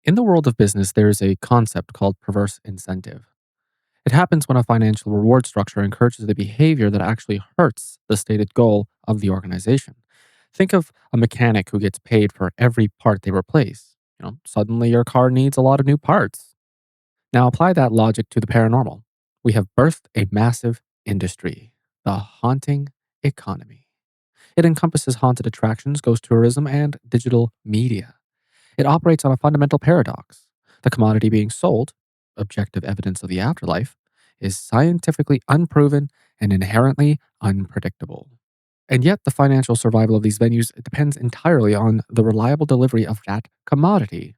In the world of business, there is a concept called perverse incentive. It happens when a financial reward structure encourages the behavior that actually hurts the stated goal of the organization. Think of a mechanic who gets paid for every part they replace. Suddenly your car needs a lot of new parts. Now apply that logic to the paranormal. We have birthed a massive industry, the haunting economy. It encompasses haunted attractions, ghost tourism, and digital media. It operates on a fundamental paradox. The commodity being sold, objective evidence of the afterlife, is scientifically unproven and inherently unpredictable. And yet, the financial survival of these venues depends entirely on the reliable delivery of that commodity.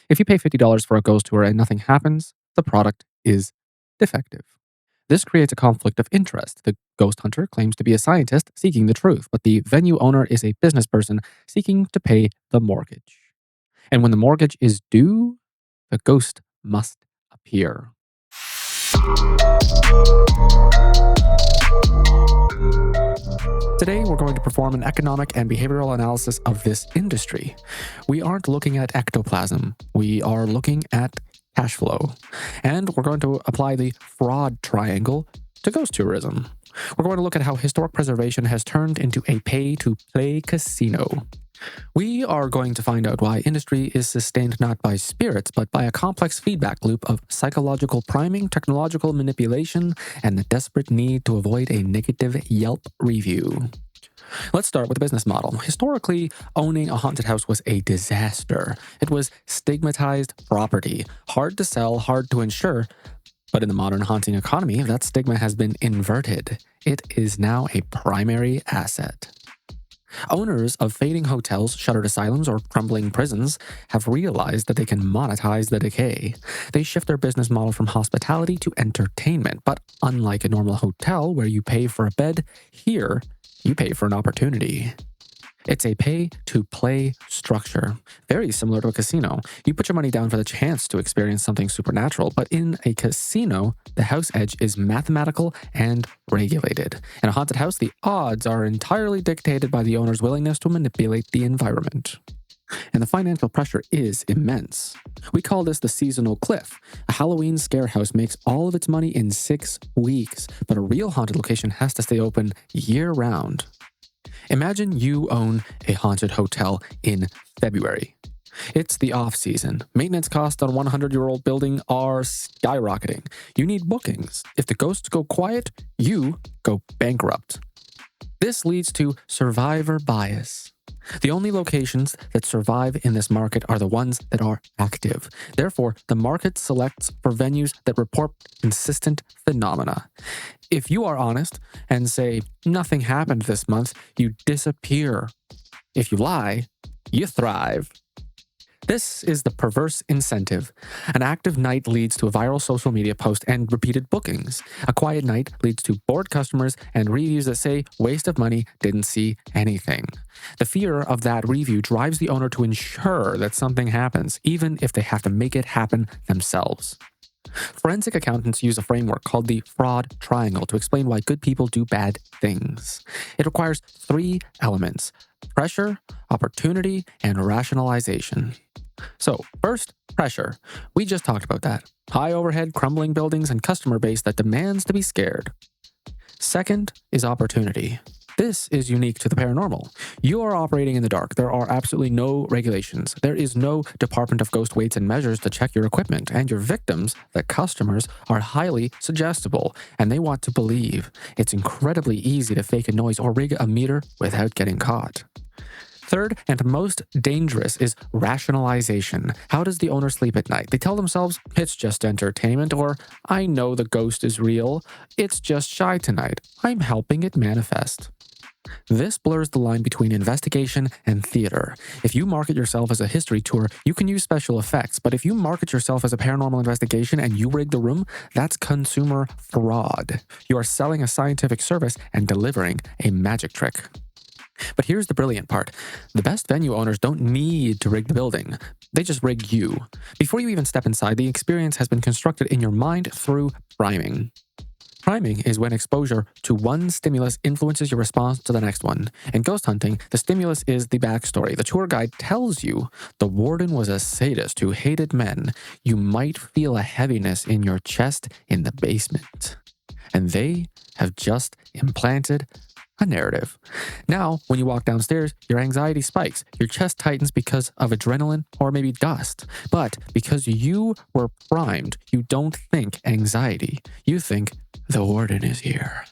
If you pay $50 for a ghost tour and nothing happens, the product is defective. This creates a conflict of interest. The ghost hunter claims to be a scientist seeking the truth, but the venue owner is a business person seeking to pay the mortgage. And when the mortgage is due, the ghost must appear. Today, we're going to perform an economic and behavioral analysis of this industry. We aren't looking at ectoplasm, we are looking at cash flow. And we're going to apply the fraud triangle to ghost tourism. We're going to look at how historic preservation has turned into a pay-to-play casino. We are going to find out why industry is sustained not by spirits, but by a complex feedback loop of psychological priming, technological manipulation, and the desperate need to avoid a negative Yelp review. Let's start with the business model. Historically, owning a haunted house was a disaster. It was stigmatized property, hard to sell, hard to insure. But in the modern haunting economy, that stigma has been inverted. It is now a primary asset. Owners of fading hotels, shuttered asylums, or crumbling prisons have realized that they can monetize the decay. They shift their business model from hospitality to entertainment. But unlike a normal hotel where you pay for a bed, here you pay for an opportunity. It's a pay-to-play structure, very similar to a casino. You put your money down for the chance to experience something supernatural, but in a casino, the house edge is mathematical and regulated. In a haunted house, the odds are entirely dictated by the owner's willingness to manipulate the environment. And the financial pressure is immense. We call this the seasonal cliff. A Halloween scare house makes all of its money in 6 weeks, but a real haunted location has to stay open year-round. Imagine you own a haunted hotel in February. It's the off-season. Maintenance costs on a 100-year-old building are skyrocketing. You need bookings. If the ghosts go quiet, you go bankrupt. This leads to survivor bias. The only locations that survive in this market are the ones that are active. Therefore, the market selects for venues that report consistent phenomena. If you are honest and say, nothing happened this month, you disappear. If you lie, you thrive. This is the perverse incentive. An active night leads to a viral social media post and repeated bookings. A quiet night leads to bored customers and reviews that say, waste of money, didn't see anything. The fear of that review drives the owner to ensure that something happens, even if they have to make it happen themselves. Forensic accountants use a framework called the fraud triangle to explain why good people do bad things. It requires 3 elements: pressure, opportunity, and rationalization. So, first, pressure. We just talked about that. High overhead, crumbling buildings, and customer base that demands to be scared. Second is opportunity. This is unique to the paranormal. You are operating in the dark. There are absolutely no regulations. There is no Department of Ghost Weights and Measures to check your equipment, and your victims, the customers, are highly suggestible, and they want to believe. It's incredibly easy to fake a noise or rig a meter without getting caught. Third, and most dangerous, is rationalization. How does the owner sleep at night? They tell themselves, it's just entertainment, or I know the ghost is real. It's just shy tonight. I'm helping it manifest. This blurs the line between investigation and theater. If you market yourself as a history tour, you can use special effects, but if you market yourself as a paranormal investigation and you rig the room, that's consumer fraud. You are selling a scientific service and delivering a magic trick. But here's the brilliant part. The best venue owners don't need to rig the building. They just rig you. Before you even step inside, the experience has been constructed in your mind through priming. Priming is when exposure to one stimulus influences your response to the next one. In ghost hunting, the stimulus is the backstory. The tour guide tells you the warden was a sadist who hated men. You might feel a heaviness in your chest in the basement. And they have just implanted a narrative. Now, when you walk downstairs, your anxiety spikes. Your chest tightens because of adrenaline or maybe dust. But because you were primed, you don't think anxiety. You think the warden is here.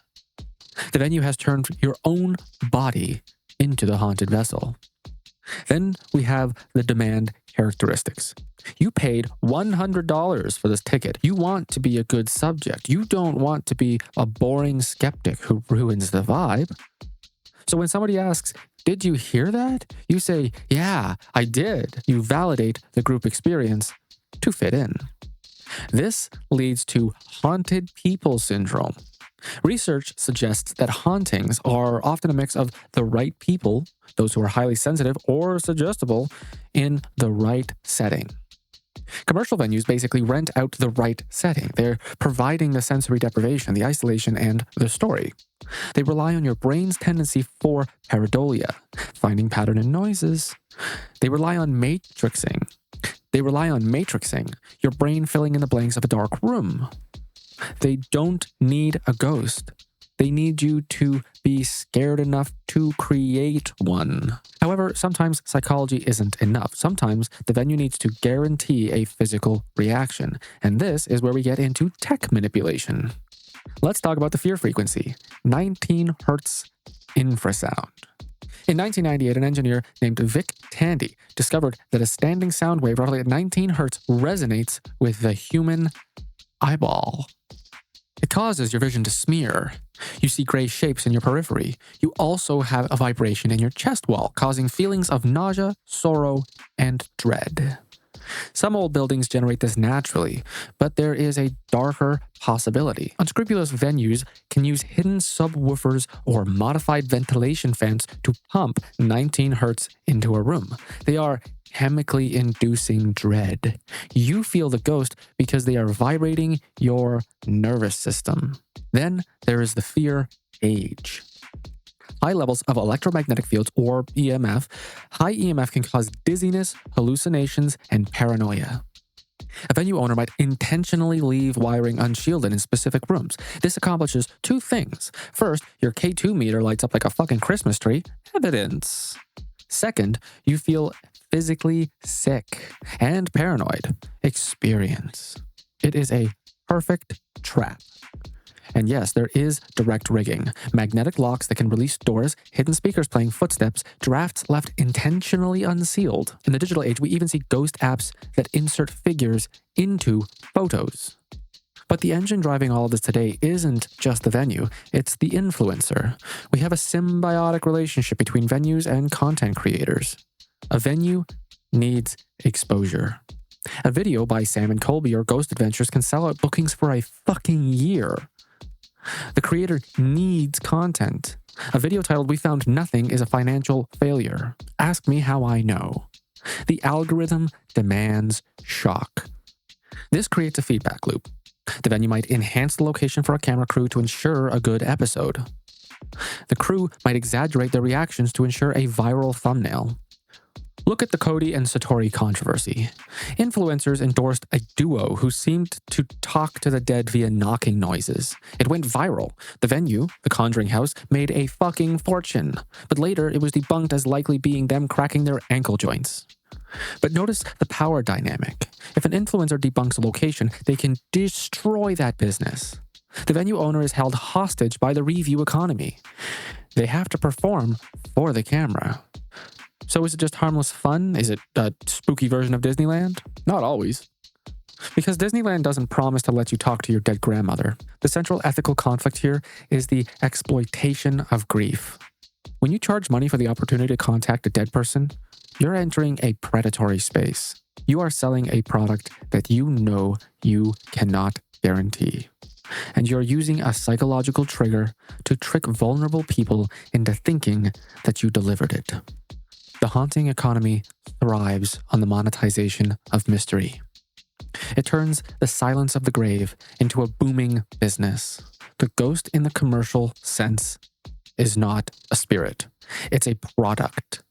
The venue has turned your own body into the haunted vessel. Then we have the demand characteristics. You paid $100 for this ticket. You want to be a good subject. You don't want to be a boring skeptic who ruins the vibe. So when somebody asks, "Did you hear that?" you say, "Yeah, I did." You validate the group experience to fit in. This leads to haunted people syndrome. Research suggests that hauntings are often a mix of the right people, those who are highly sensitive or suggestible, in the right setting. Commercial venues basically rent out the right setting. They're providing the sensory deprivation, the isolation, and the story. They rely on your brain's tendency for pareidolia, finding pattern in noises. They rely on matrixing, your brain filling in the blanks of a dark room. They don't need a ghost. They need you to be scared enough to create one. However, sometimes psychology isn't enough. Sometimes the venue needs to guarantee a physical reaction. And this is where we get into tech manipulation. Let's talk about the fear frequency, 19 hertz infrasound. In 1998, an engineer named Vic Tandy discovered that a standing sound wave roughly at 19 hertz resonates with the human eyeball. It causes your vision to smear. You see gray shapes in your periphery. You also have a vibration in your chest wall, causing feelings of nausea, sorrow, and dread. Some old buildings generate this naturally, but there is a darker possibility. Unscrupulous venues can use hidden subwoofers or modified ventilation fans to pump 19 hertz into a room. They are chemically inducing dread. You feel the ghost because they are vibrating your nervous system. Then there is the fear gauge. High levels of electromagnetic fields, or EMF. High EMF can cause dizziness, hallucinations, and paranoia. A venue owner might intentionally leave wiring unshielded in specific rooms. This accomplishes two things. First, your K2 meter lights up like a fucking Christmas tree. Evidence. Second, you feel physically sick and paranoid. Experience. It is a perfect trap. And yes, there is direct rigging. Magnetic locks that can release doors, hidden speakers playing footsteps, drafts left intentionally unsealed. In the digital age, we even see ghost apps that insert figures into photos. But the engine driving all of this today isn't just the venue, it's the influencer. We have a symbiotic relationship between venues and content creators. A venue needs exposure. A video by Sam and Colby or Ghost Adventures can sell out bookings for a fucking year. The creator needs content. A video titled "We Found Nothing" is a financial failure. Ask me how I know. The algorithm demands shock. This creates a feedback loop. The venue might enhance the location for a camera crew to ensure a good episode. The crew might exaggerate their reactions to ensure a viral thumbnail. Look at the Cody and Satori controversy. Influencers endorsed a duo who seemed to talk to the dead via knocking noises. It went viral. The venue, the Conjuring House, made a fucking fortune. But later, it was debunked as likely being them cracking their ankle joints. But notice the power dynamic. If an influencer debunks a location, they can destroy that business. The venue owner is held hostage by the review economy. They have to perform for the camera. So is it just harmless fun? Is it a spooky version of Disneyland? Not always. Because Disneyland doesn't promise to let you talk to your dead grandmother. The central ethical conflict here is the exploitation of grief. When you charge money for the opportunity to contact a dead person, you're entering a predatory space. You are selling a product that you know you cannot guarantee. And you're using a psychological trigger to trick vulnerable people into thinking that you delivered it. The haunting economy thrives on the monetization of mystery. It turns the silence of the grave into a booming business. The ghost in the commercial sense is not a spirit. It's a product.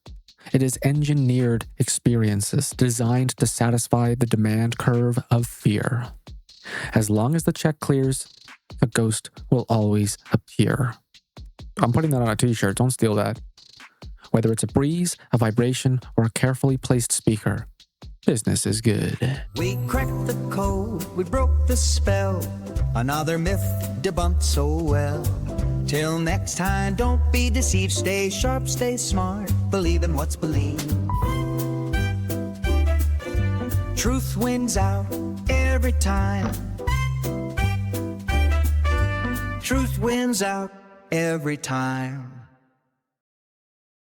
It is engineered experiences designed to satisfy the demand curve of fear. As long as the check clears, a ghost will always appear. I'm putting that on a t-shirt. Don't steal that. Whether it's a breeze, a vibration, or a carefully placed speaker, business is good. We cracked the code, we broke the spell. Another myth debunked so well. Till next time, don't be deceived. Stay sharp, stay smart. Believe in what's believed. Truth wins out every time. Truth wins out every time.